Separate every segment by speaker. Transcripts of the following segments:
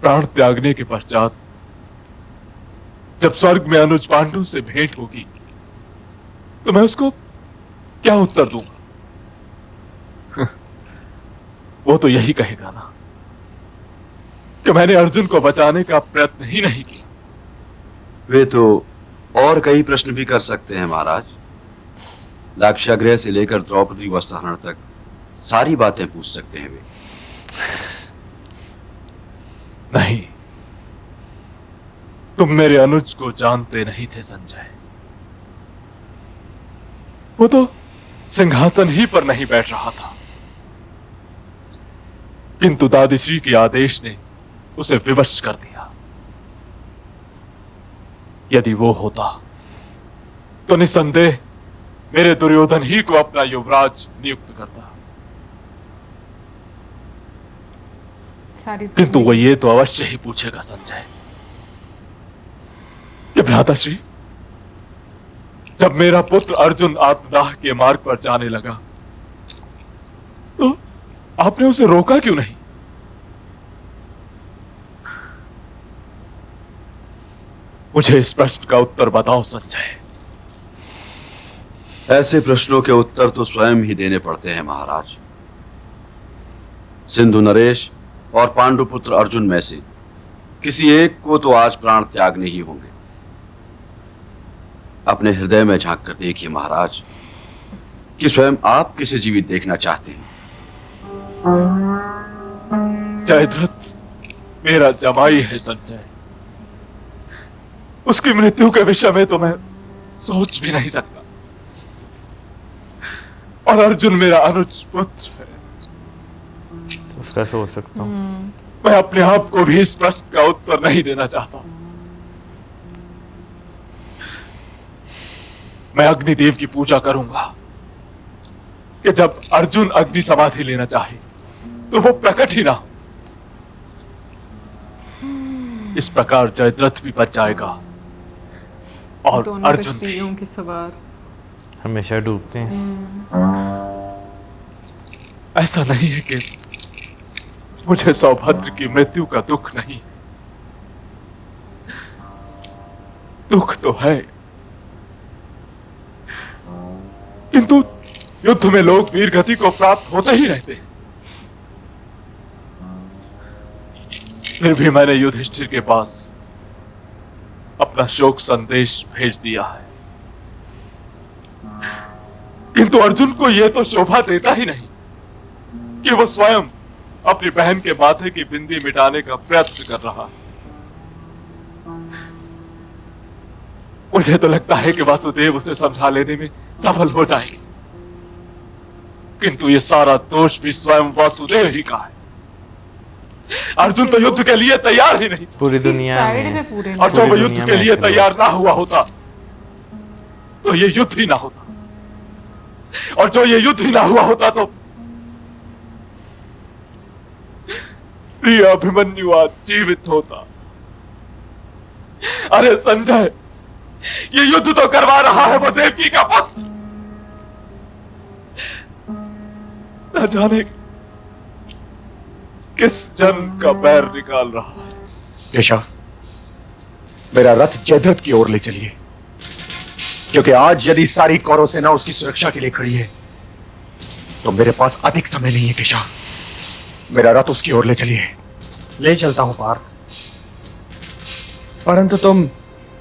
Speaker 1: प्राण त्यागने के पश्चात जब स्वर्ग में अनुज पांडु से भेंट होगी तो मैं उसको क्या उत्तर दूंगा? वो तो यही कहेगा ना कि मैंने अर्जुन को बचाने का प्रयत्न ही नहीं किया।
Speaker 2: वे तो और कई प्रश्न भी कर सकते हैं महाराज। लाक्षागृह से लेकर द्रौपदी वस्त्रहरण तक सारी बातें पूछ सकते हैं वे।
Speaker 1: नहीं, तुम मेरे अनुज को जानते नहीं थे संजय। वो तो सिंहासन ही पर नहीं बैठ रहा था, किंतु दादीश्री के आदेश ने उसे विवश कर दिया। यदि वो होता तो निस्संदेह मेरे दुर्योधन ही को अपना युवराज नियुक्त करता, किंतु वो ये तो अवश्य ही पूछेगा संजय कि भ्राताश्री, जब मेरा पुत्र अर्जुन आत्मदाह के मार्ग पर जाने लगा तो आपने उसे रोका क्यों नहीं? मुझे इस प्रश्न का उत्तर बताओ संजय।
Speaker 2: ऐसे प्रश्नों के उत्तर तो स्वयं ही देने पड़ते हैं महाराज। सिंधु नरेश और पांडुपुत्र अर्जुन में से किसी एक को तो आज प्राण त्यागने ही होंगे। अपने हृदय में झांक कर देखिए महाराज कि स्वयं आप किसे जीवित देखना चाहते हैं।
Speaker 1: जयद्रथ मेरा जमाई है संजय, उसकी मृत्यु के विषय में तो मैं सोच भी नहीं सकता, और अर्जुन मेरा अनुज पुत्र है।
Speaker 3: तो कैसे सोच सकता हूँ?
Speaker 1: मैं अपने आप को भी इस प्रश्न का उत्तर नहीं देना चाहता। मैं अग्निदेव की पूजा करूंगा कि जब अर्जुन अग्नि समाधि लेना चाहे तो वो प्रकट ही ना हो। इस प्रकार जयद्रथ भी बच जाएगा और अर्जुन भी।
Speaker 4: के सवार
Speaker 3: हमेशा डूबते हैं।
Speaker 1: ऐसा नहीं है कि मुझे सौभद्र की मृत्यु का दुख नहीं, दुख तो है, किंतु युद्ध में लोग वीर गति को प्राप्त होते ही रहते हैं। फिर भी मैंने युधिष्ठिर के पास अपना शोक संदेश भेज दिया है, किंतु अर्जुन को यह तो शोभा देता ही नहीं कि वो स्वयं अपनी बहन के माथे की बिंदी मिटाने का प्रयत्न कर रहा है। मुझे तो लगता है कि वासुदेव उसे समझा लेने में सफल हो जाएंगे, किंतु ये सारा दोष भी स्वयं वासुदेव ही का है। अर्जुन तो युद्ध के लिए तैयार ही नहीं,
Speaker 3: पूरी दुनिया में
Speaker 1: और जब वो युद्ध के लिए तैयार ना हुआ होता तो ये युद्ध ही ना होता, और जो ये युद्ध ही ना हुआ होता तो प्रिय अभिमन्यु आज जीवित होता। अरे संजय, ये युद्ध तो करवा रहा है वो देवकी का पुत्र, न जाने किस जन का पैर निकाल रहा है।
Speaker 5: केशव, मेरा रथ जयद्रथ की ओर ले चलिए, क्योंकि आज यदि सारी कौरव सेना उसकी सुरक्षा के लिए खड़ी है तो मेरे पास अधिक समय नहीं है। केशव, मेरा रथ उसकी ओर ले चलिए।
Speaker 6: ले चलता हूं पार्थ, परंतु तुम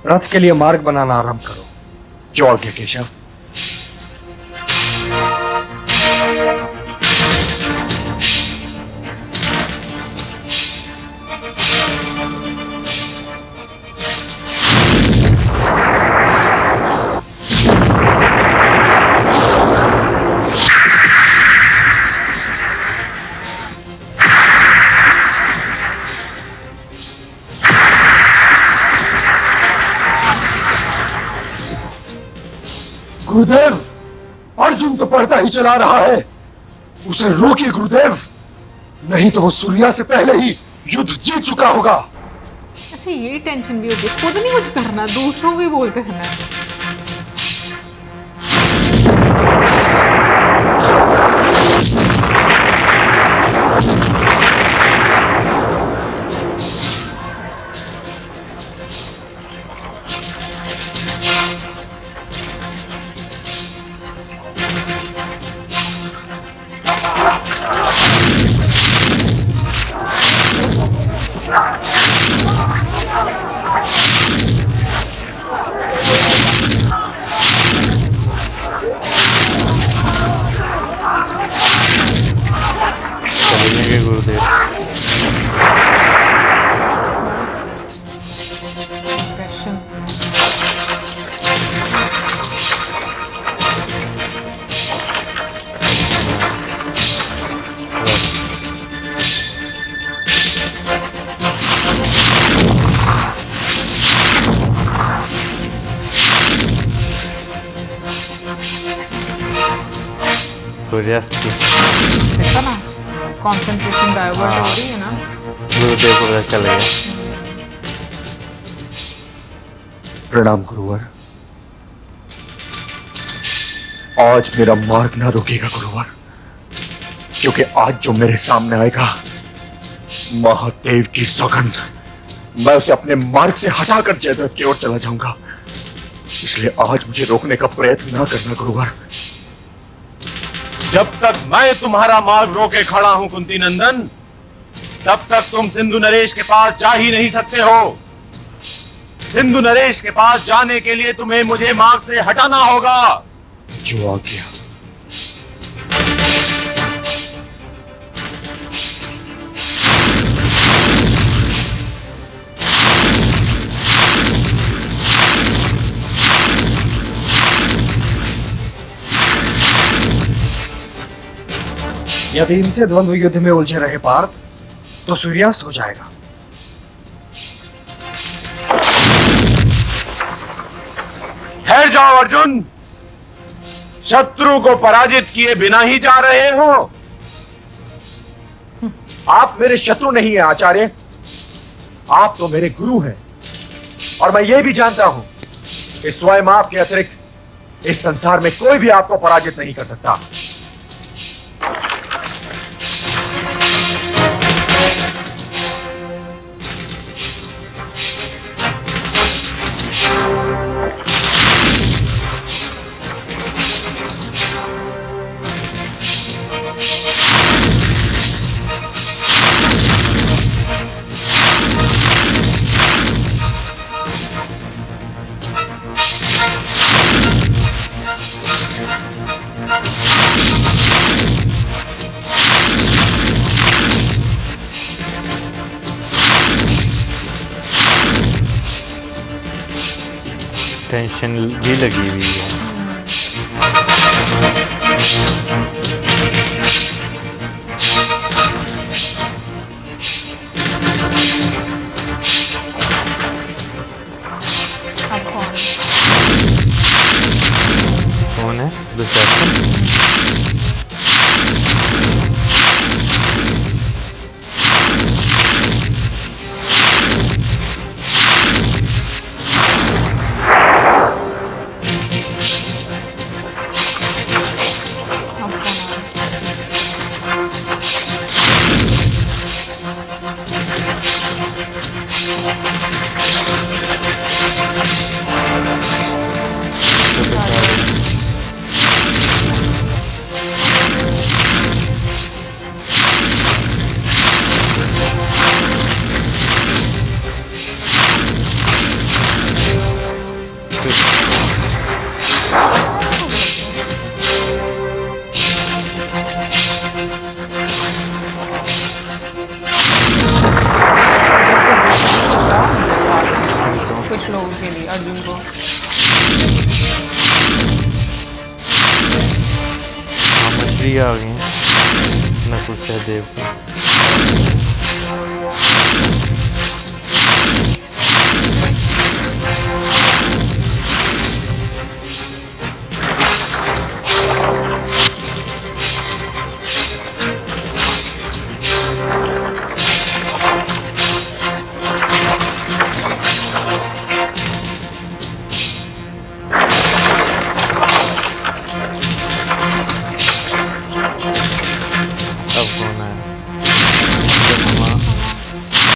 Speaker 6: रथ के लिए मार्ग बनाना आरंभ करो।
Speaker 5: जो आज्ञा केशव।
Speaker 7: गुरुदेव, अर्जुन तो बढ़ता ही चला रहा है, उसे रोकिए गुरुदेव, नहीं तो वो सूर्या से पहले ही युद्ध जीत चुका होगा।
Speaker 4: अच्छा, ये टेंशन भी होती है, खुद नहीं कुछ करना, दूसरों को ही बोलते हैं ना।
Speaker 3: सूर्यास्त की
Speaker 4: देखा ना, कंसंट्रेशन डाइवर्ट हो रही है ना।
Speaker 3: गुरुदेव को पता चल गया।
Speaker 5: प्रणाम गुरुवर। आज मेरा मार्ग ना रोकेगा गुरुवर, क्योंकि आज जो मेरे सामने आएगा, महादेव की सौगंध, मैं उसे अपने मार्ग से हटाकर जयद्रथ की ओर चला जाऊंगा। इसलिए आज मुझे रोकने का प्रयत्न ना करना गुरुवर।
Speaker 8: जब तक मैं तुम्हारा मार्ग रोके खड़ा हूं कुंती नंदन, तब तक तुम सिंधु नरेश के पास जा ही नहीं सकते हो। सिंधु नरेश के पास जाने के लिए तुम्हें मुझे मार्ग से हटाना होगा।
Speaker 5: जो आ गया।
Speaker 6: यदि इनसे द्वंद्व युद्ध में उलझे रहे पार्थ, तो सूर्यास्त हो जाएगा।
Speaker 8: ठहर जाओ अर्जुन, शत्रु को पराजित किए बिना ही जा रहे हो।
Speaker 5: आप मेरे शत्रु नहीं हैं आचार्य, आप तो मेरे गुरु हैं। और मैं ये भी जानता हूं कि स्वयं आपके अतिरिक्त इस संसार में कोई भी आपको पराजित नहीं कर सकता।
Speaker 3: टेंशन भी लगी हुई है।
Speaker 4: अब कौन?
Speaker 3: कौन है दुशासन?
Speaker 4: अब कौन आ? कुछ लोगों के लिए अर्जुन को
Speaker 3: मछली आ गई नकुल सहदेव की।